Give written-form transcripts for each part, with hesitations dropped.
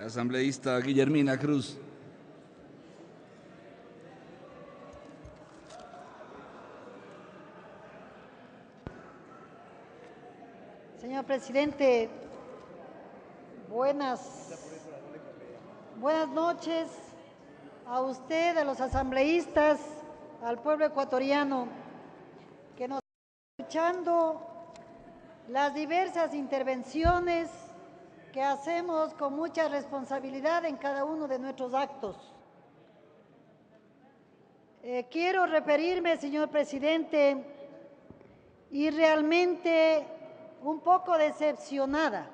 Asambleísta Guillermina Cruz. Señor presidente, buenas noches a usted, a los asambleístas, al pueblo ecuatoriano que nos está escuchando las diversas intervenciones que hacemos con mucha responsabilidad en cada uno de nuestros actos. Quiero referirme, señor presidente, y realmente un poco decepcionada,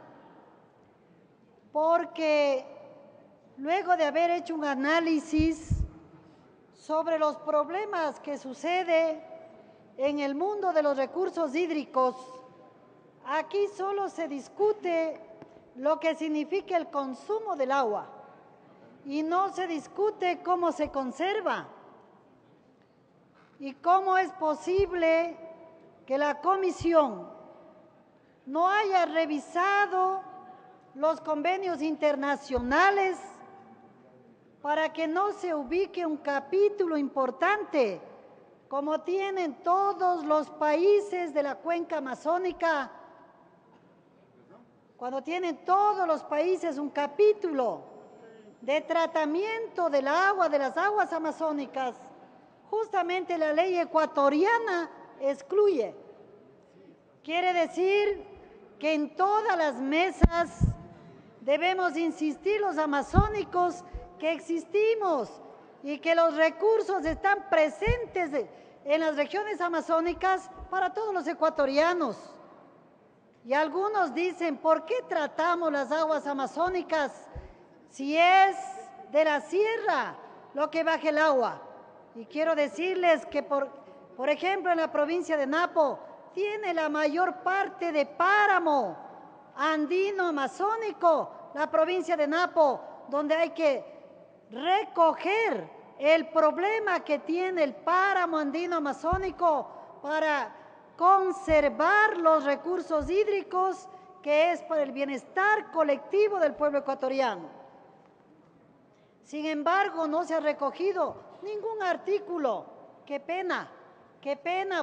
porque luego de haber hecho un análisis sobre los problemas que sucede en el mundo de los recursos hídricos, aquí solo se discute lo que significa el consumo del agua y no se discute cómo se conserva y cómo es posible que la Comisión no haya revisado los convenios internacionales para que no se ubique un capítulo importante, como tienen todos los países de la cuenca amazónica, cuando tienen todos los países un capítulo de tratamiento del agua, de las aguas amazónicas. Justamente la ley ecuatoriana excluye. Quiere decir que en todas las mesas debemos insistir los amazónicos que existimos y que los recursos están presentes en las regiones amazónicas para todos los ecuatorianos. Y algunos dicen, ¿por qué tratamos las aguas amazónicas si es de la sierra lo que baja el agua? Y quiero decirles que, por ejemplo, en la provincia de Napo, tiene la mayor parte de páramo andino amazónico, la provincia de Napo, donde hay que recoger el problema que tiene el páramo andino amazónico para conservar los recursos hídricos, que es para el bienestar colectivo del pueblo ecuatoriano. Sin embargo, no se ha recogido ningún artículo. Qué pena,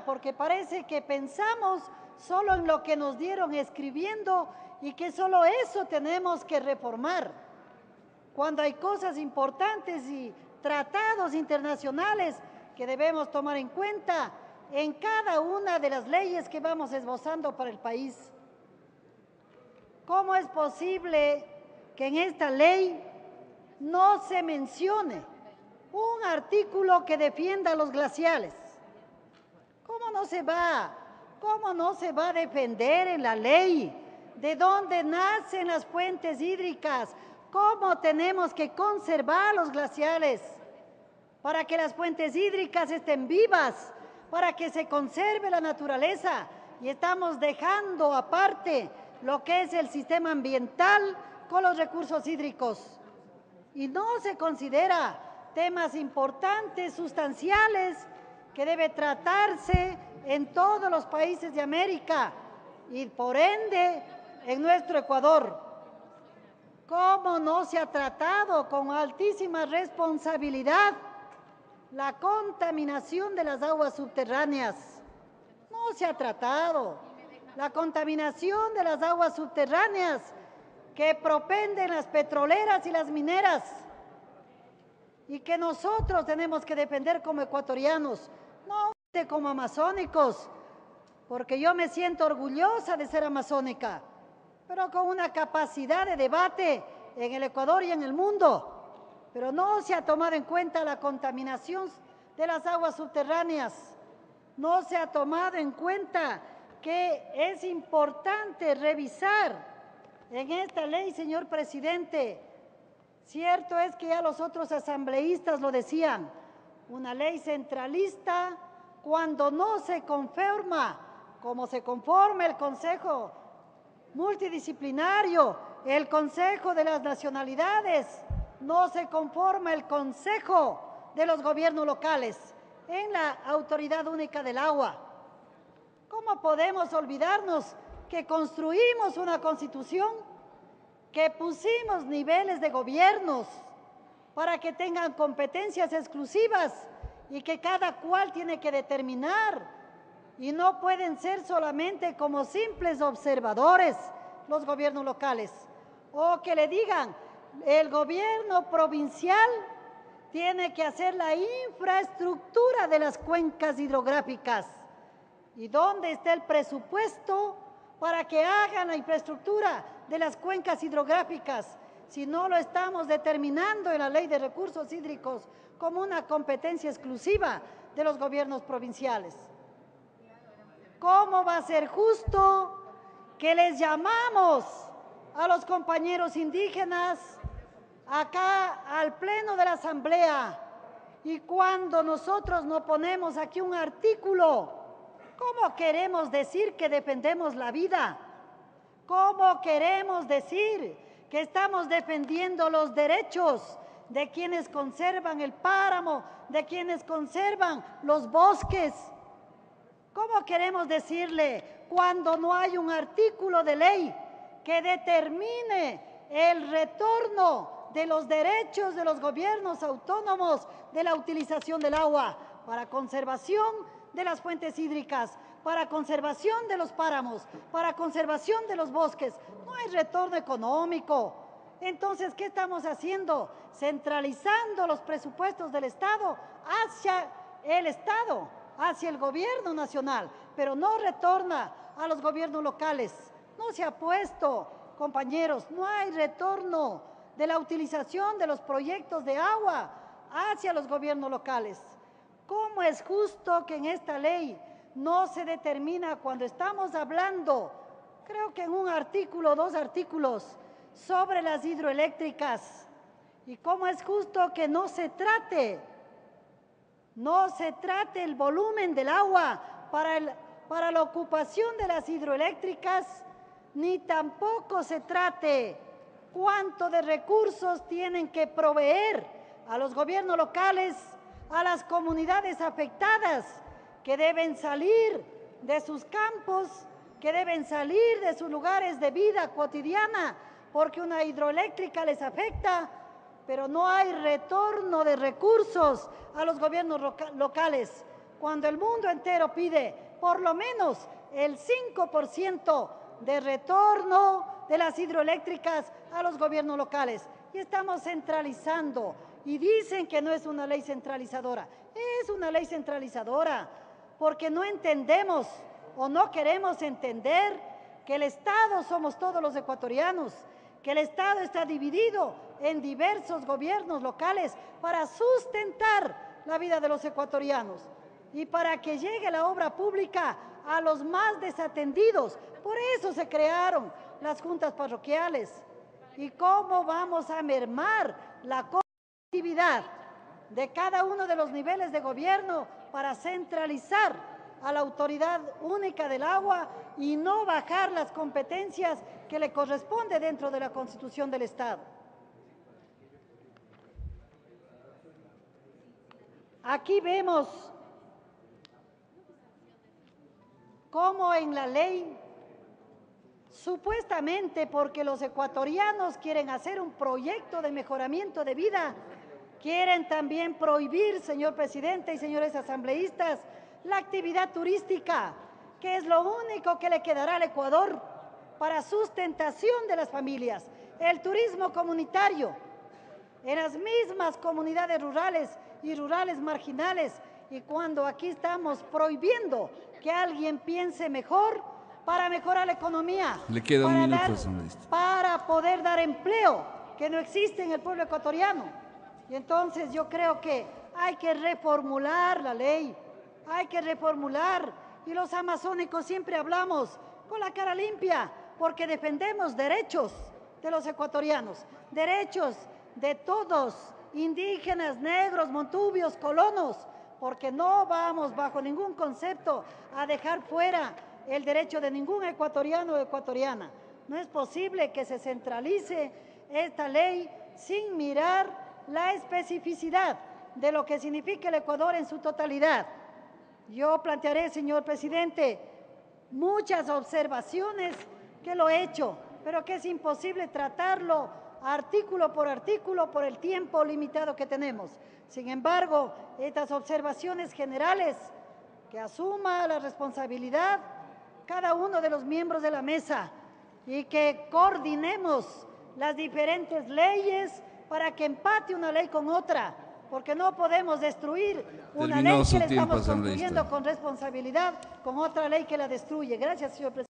porque parece que pensamos solo en lo que nos dieron escribiendo y que solo eso tenemos que reformar, cuando hay cosas importantes y tratados internacionales que debemos tomar en cuenta en cada una de las leyes que vamos esbozando para el país. ¿Cómo es posible que en esta ley no se mencione un artículo que defienda a los glaciales? ¿Cómo no se va a defender en la ley de dónde nacen las fuentes hídricas? ¿Cómo tenemos que conservar los glaciales para que las fuentes hídricas estén vivas, para que se conserve la naturaleza? Y estamos dejando aparte lo que es el sistema ambiental con los recursos hídricos. Y no se considera temas importantes, sustanciales, que debe tratarse en todos los países de América y por ende en nuestro Ecuador. ¿Cómo no se ha tratado con altísima responsabilidad la contaminación de las aguas subterráneas? No se ha tratado. La contaminación de las aguas subterráneas que propenden las petroleras y las mineras y que nosotros tenemos que defender como ecuatorianos, no como amazónicos, porque yo me siento orgullosa de ser amazónica, pero con una capacidad de debate en el Ecuador y en el mundo. Pero no se ha tomado en cuenta la contaminación de las aguas subterráneas, no se ha tomado en cuenta que es importante revisar en esta ley, señor presidente. Cierto es que ya los otros asambleístas lo decían, una ley centralista cuando no se conforma, como se conforma el Consejo Multidisciplinario, el Consejo de las Nacionalidades, no se conforma el Consejo de los Gobiernos Locales en la Autoridad Única del Agua. ¿Cómo podemos olvidarnos que construimos una Constitución que pusimos niveles de gobiernos para que tengan competencias exclusivas y que cada cual tiene que determinar y no pueden ser solamente como simples observadores los gobiernos locales o que le digan el gobierno provincial tiene que hacer la infraestructura de las cuencas hidrográficas. ¿Y dónde está el presupuesto para que hagan la infraestructura de las cuencas hidrográficas? Si no lo estamos determinando en la Ley de Recursos Hídricos como una competencia exclusiva de los gobiernos provinciales. ¿Cómo va a ser justo que les llamamos a los compañeros indígenas acá al Pleno de la Asamblea y cuando nosotros no ponemos aquí un artículo, ¿cómo queremos decir que defendemos la vida? ¿Cómo queremos decir que estamos defendiendo los derechos de quienes conservan el páramo, de quienes conservan los bosques? ¿Cómo queremos decirle cuando no hay un artículo de ley que determine el retorno de los derechos de los gobiernos autónomos de la utilización del agua para conservación de las fuentes hídricas, para conservación de los páramos, para conservación de los bosques? No hay retorno económico. Entonces, ¿qué estamos haciendo? Centralizando los presupuestos del Estado hacia el Estado, hacia el gobierno nacional, pero no retorna a los gobiernos locales. No se ha puesto, compañeros, no hay retorno de la utilización de los proyectos de agua hacia los gobiernos locales. ¿Cómo es justo que en esta ley no se determina cuando estamos hablando, creo que en un artículo, 2 artículos, sobre las hidroeléctricas? ¿Y cómo es justo que no se trate el volumen del agua para la ocupación de las hidroeléctricas, ni tampoco se trate cuánto de recursos tienen que proveer a los gobiernos locales, a las comunidades afectadas, que deben salir de sus campos, que deben salir de sus lugares de vida cotidiana, porque una hidroeléctrica les afecta, pero no hay retorno de recursos a los gobiernos locales, cuando el mundo entero pide por lo menos el 5% de retorno de las hidroeléctricas a los gobiernos locales. Y estamos centralizando, y dicen que no es una ley centralizadora. Es una ley centralizadora, porque no entendemos o no queremos entender que el Estado somos todos los ecuatorianos, que el Estado está dividido en diversos gobiernos locales para sustentar la vida de los ecuatorianos y para que llegue la obra pública a los más desatendidos. Por eso se crearon las juntas parroquiales. ¿Y cómo vamos a mermar la actividad de cada uno de los niveles de gobierno para centralizar a la Autoridad Única del Agua y no bajar las competencias que le corresponde dentro de la Constitución del Estado? Aquí vemos cómo en la ley, supuestamente porque los ecuatorianos quieren hacer un proyecto de mejoramiento de vida, quieren también prohibir, señor presidente y señores asambleístas, la actividad turística, que es lo único que le quedará al Ecuador para sustentación de las familias. El turismo comunitario en las mismas comunidades rurales y rurales marginales, y cuando aquí estamos prohibiendo que alguien piense mejor para mejorar la economía, le queda un minuto, asambleísta, para poder dar empleo que no existe en el pueblo ecuatoriano. Y entonces yo creo que hay que reformular la ley, hay que reformular, y los amazónicos siempre hablamos con la cara limpia, porque defendemos derechos de los ecuatorianos, derechos de todos, indígenas, negros, montubios, colonos, porque no vamos bajo ningún concepto a dejar fuera el derecho de ningún ecuatoriano o ecuatoriana. No es posible que se centralice esta ley sin mirar la especificidad de lo que significa el Ecuador en su totalidad. Yo plantearé, señor presidente, muchas observaciones que lo he hecho, pero que es imposible tratarlo artículo por el tiempo limitado que tenemos. Sin embargo, estas observaciones generales, que asuma la responsabilidad cada uno de los miembros de la mesa y que coordinemos las diferentes leyes para que empate una ley con otra, porque no podemos destruir una Terminó ley su que le tiempo, estamos asambleísta. construyendo con responsabilidad con otra ley que la destruye. Gracias, señor presidente.